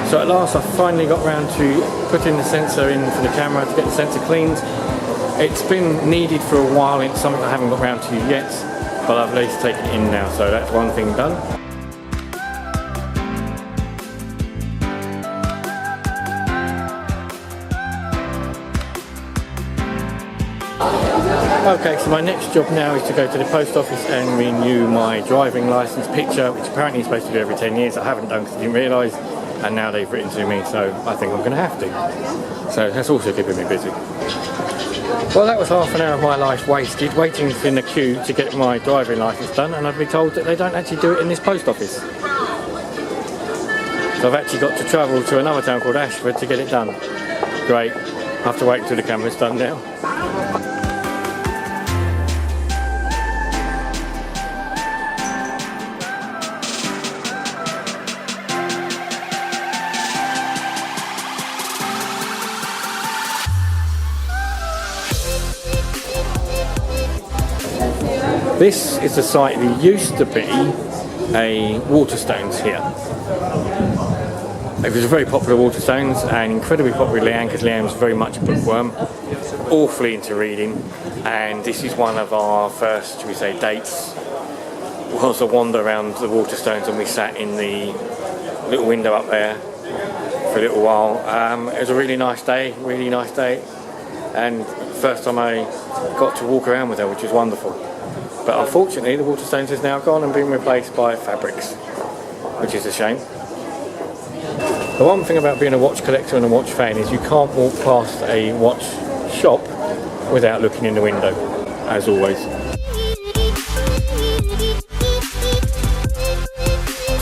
So at last I finally got round to putting the sensor in for the camera to get the sensor cleaned. It's been needed for a while, it's something I haven't got round to yet, but I've at least taken it in now, so that's one thing done. Okay, so my next job now is to go to the post office and renew my driving licence picture, which apparently is supposed to do every 10 years. I haven't done because I didn't realise, and now they've written to me, so I think I'm going to have to. So that's also keeping me busy. Well, that was half an hour of my life wasted waiting in the queue to get my driving licence done, and I've been told that they don't actually do it in this post office. So I've actually got to travel to another town called Ashford to get it done. Great. I have to wait until the camera's done now. This is the site that used to be a Waterstones here. It was a very popular Waterstones and incredibly popular Leanne, because Leanne was very much a bookworm, awfully into reading, and this is one of our first, shall we say, dates, was a wander around the Waterstones, and we sat in the little window up there for a little while. It was a really nice day, and first time I got to walk around with her, which was wonderful. But unfortunately the Waterstones is now gone and been replaced by fabrics, which is a shame. The one thing about being a watch collector and a watch fan is you can't walk past a watch shop without looking in the window, as always.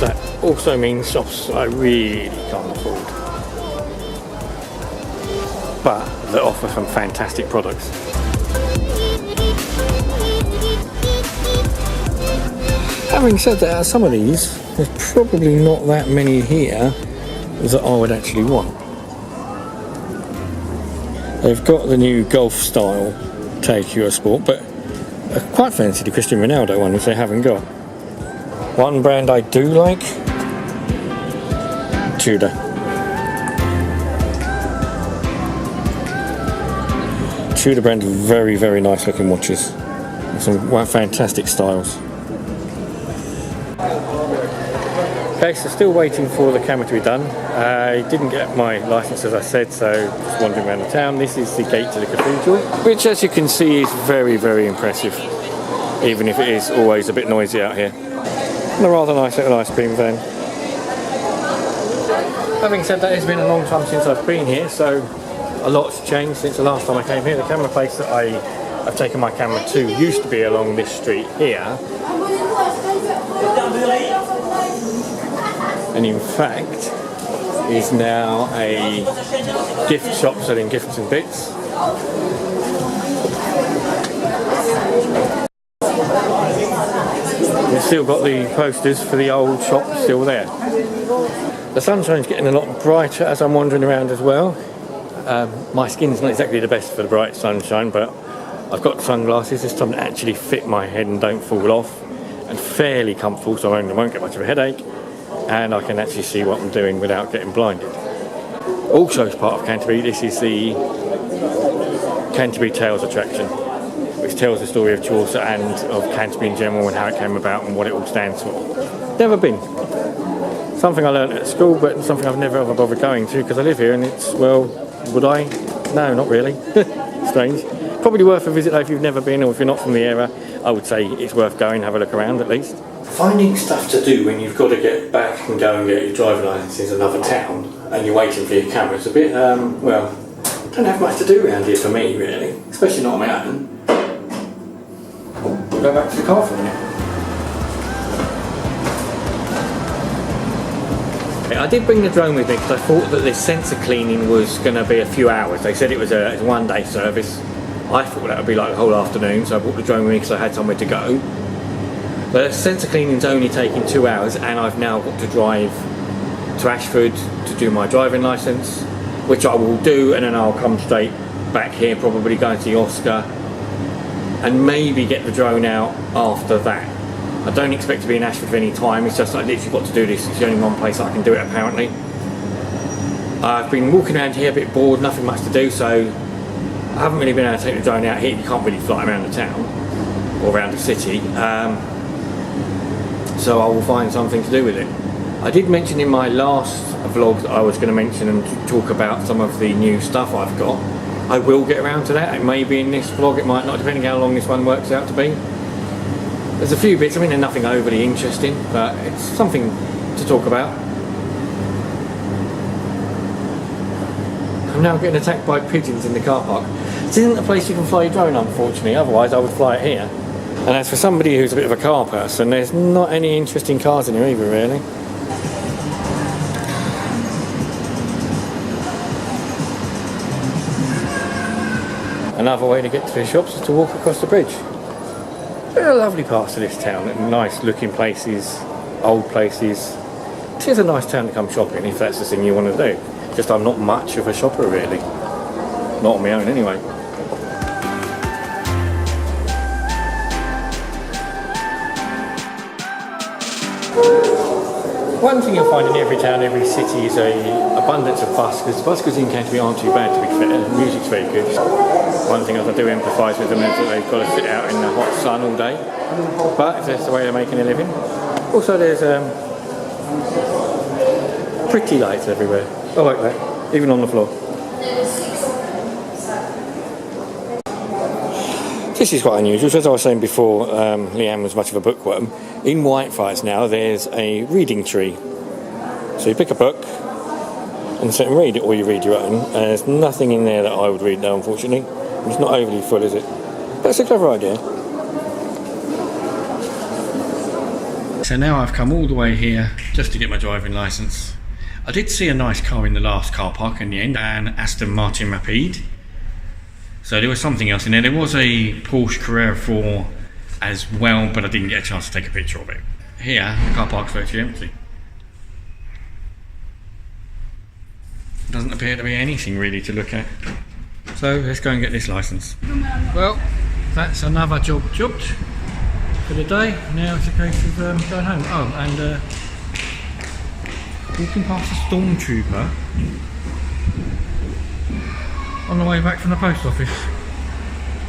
That also means shops I really can't afford, but that offer some fantastic products. Having said that, some of these, there's probably not that many here that I would actually want. They've got the new golf style Take Your Sport, but I quite fancy the Cristiano Ronaldo one, which they haven't got. One brand I do like, Tudor. Tudor brand of very, very nice looking watches. Some fantastic styles. Okay, so still waiting for the camera to be done. I didn't get my licence as I said, so just wandering around the town. This is the gate to the cathedral, which as you can see is very, very impressive, even if it is always a bit noisy out here. And a rather nice little ice cream van. Having said that, it's been a long time since I've been here, so a lot's changed since the last time I came here. The camera place that I've taken my camera to used to be along this street here. And in fact is now a gift shop selling gifts and bits. We've still got the posters for the old shop still there. The sunshine's getting a lot brighter as I'm wandering around as well. My skin's not exactly the best for the bright sunshine, but I've got sunglasses this time that actually fit my head and don't fall off, and fairly comfortable, so I won't get much of a headache. And I can actually see what I'm doing without getting blinded. Also as part of Canterbury, this is the Canterbury Tales attraction, which tells the story of Chaucer and of Canterbury in general and how it came about and what it all stands for. Never been. Something I learned at school, but something I've never ever bothered going to because I live here, and it's, well, would I? No, not really. Strange. Probably worth a visit though if you've never been, or if you're not from the area. I would say it's worth going, have a look around at least. Finding stuff to do when you've got to get back and go and get your driving licence in another town and you're waiting for your camera, it's a bit, well, don't have much to do around here for me really, especially not on my own. We'll go back to the car for a minute. I did bring the drone with me because I thought that this sensor cleaning was going to be a few hours. They said it was a one-day service. I thought that would be like the whole afternoon, so I brought the drone with me because I had somewhere to go. The sensor cleaning's only taking 2 hours, and I've now got to drive to Ashford to do my driving licence, which I will do, and then I'll come straight back here, probably go to the Oscar, and maybe get the drone out after that. I don't expect to be in Ashford for any time, it's just I literally got to do this, it's the only one place I can do it apparently. I've been walking around here a bit bored, nothing much to do, so I haven't really been able to take the drone out here. You can't really fly around the town or around the city, so I will find something to do with it. I did mention in my last vlog that I was going to mention and talk about some of the new stuff I've got. I will get around to that. It may be in this vlog, it might not, depending how long this one works out to be. There's a few bits, I mean they're nothing overly interesting, but it's something to talk about. I'm now getting attacked by pigeons in the car park. This isn't a place you can fly your drone, unfortunately, otherwise I would fly it here. And as for somebody who's a bit of a car person, there's not any interesting cars in here either, really. Another way to get to the shops is to walk across the bridge. There are lovely parts of this town, nice looking places, old places. It is a nice town to come shopping if that's the thing you want to do. Just I'm not much of a shopper really. Not on my own anyway. One thing you'll find in every town, every city is a abundance of buskers. Buskers in Canterbury aren't too bad, to be fair. The music's very good. One thing I do empathise with them is that they've got to sit out in the hot sun all day. But if that's the way they're making a living. Also there's pretty lights everywhere. I like that, even on the floor. This is quite unusual, so as I was saying before, Leanne was much of a bookworm. In Whitefriars now there's a reading tree. So you pick a book and sit and read it, or you read your own. There's nothing in there that I would read now, unfortunately. It's not overly full, is it? But it's a clever idea. So now I've come all the way here just to get my driving licence. I did see a nice car in the last car park in the end, an Aston Martin Rapide. So there was something else in there. There was a Porsche Carrera 4 as well, but I didn't get a chance to take a picture of it. Here, the car park's virtually empty. Doesn't appear to be anything really to look at. So let's go and get this licence. Well, that's another job jumped for the day. Now it's a case of going home. Oh, and walking past a stormtrooper on the way back from the post office.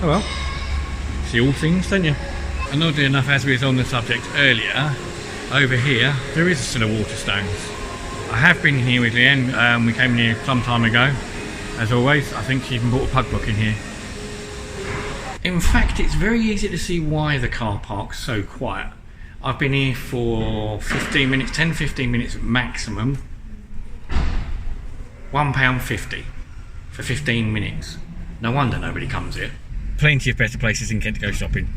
Oh well, see all things, don't you? And oddly enough, as we was on the subject earlier, over here there is still a Waterstones. I have been here with Leanne. We came in here some time ago. As always, I think she even bought a pug book in here. In fact, it's very easy to see why the car park's so quiet. I've been here for 15 minutes, 10-15 minutes maximum. £1.50 for 15 minutes. No wonder nobody comes here. Plenty of better places in Kent to go shopping.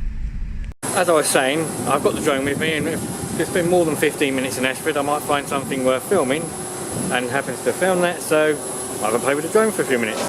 As I was saying, I've got the drone with me, and if it's been more than 15 minutes in Ashford, I might find something worth filming, and happens to film that, so I can play with the drone for a few minutes.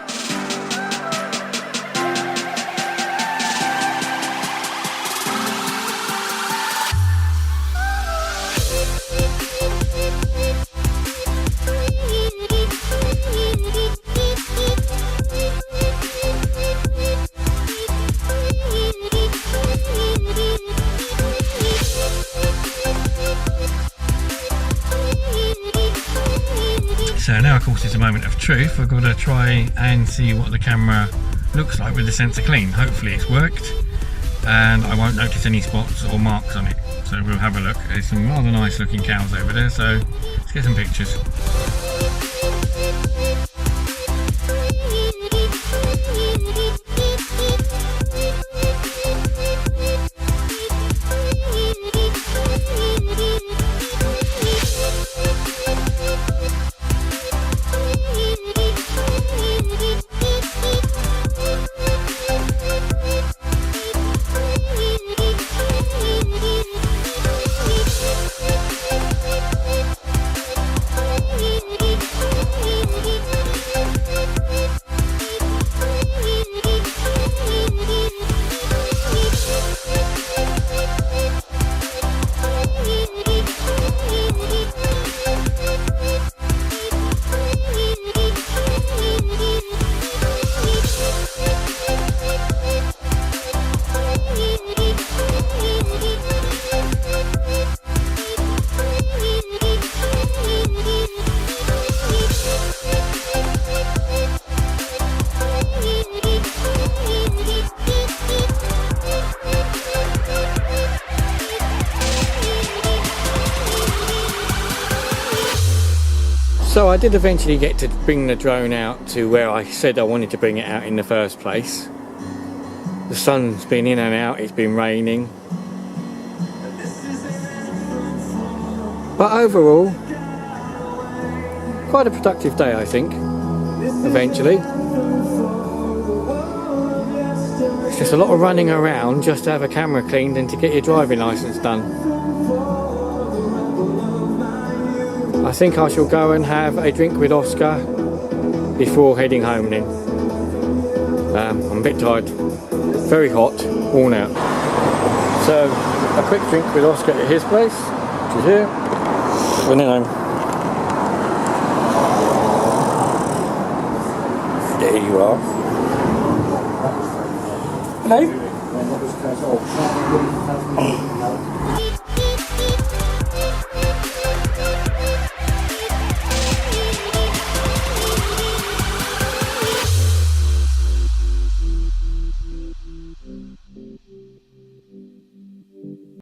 So now of course it's a moment of truth. I've got to try and see what the camera looks like with the sensor clean. Hopefully it's worked and I won't notice any spots or marks on it. So we'll have a look. There's some rather nice looking cows over there, so let's get some pictures. So I did eventually get to bring the drone out to where I said I wanted to bring it out in the first place. The sun's been in and out, it's been raining. But overall, quite a productive day, I think, eventually. It's just a lot of running around just to have a camera cleaned and to get your driving licence done. I think I shall go and have a drink with Oscar before heading home then. I'm a bit tired, very hot, worn out. So, a quick drink with Oscar at his place, which is here, and then home. There you are. Hello.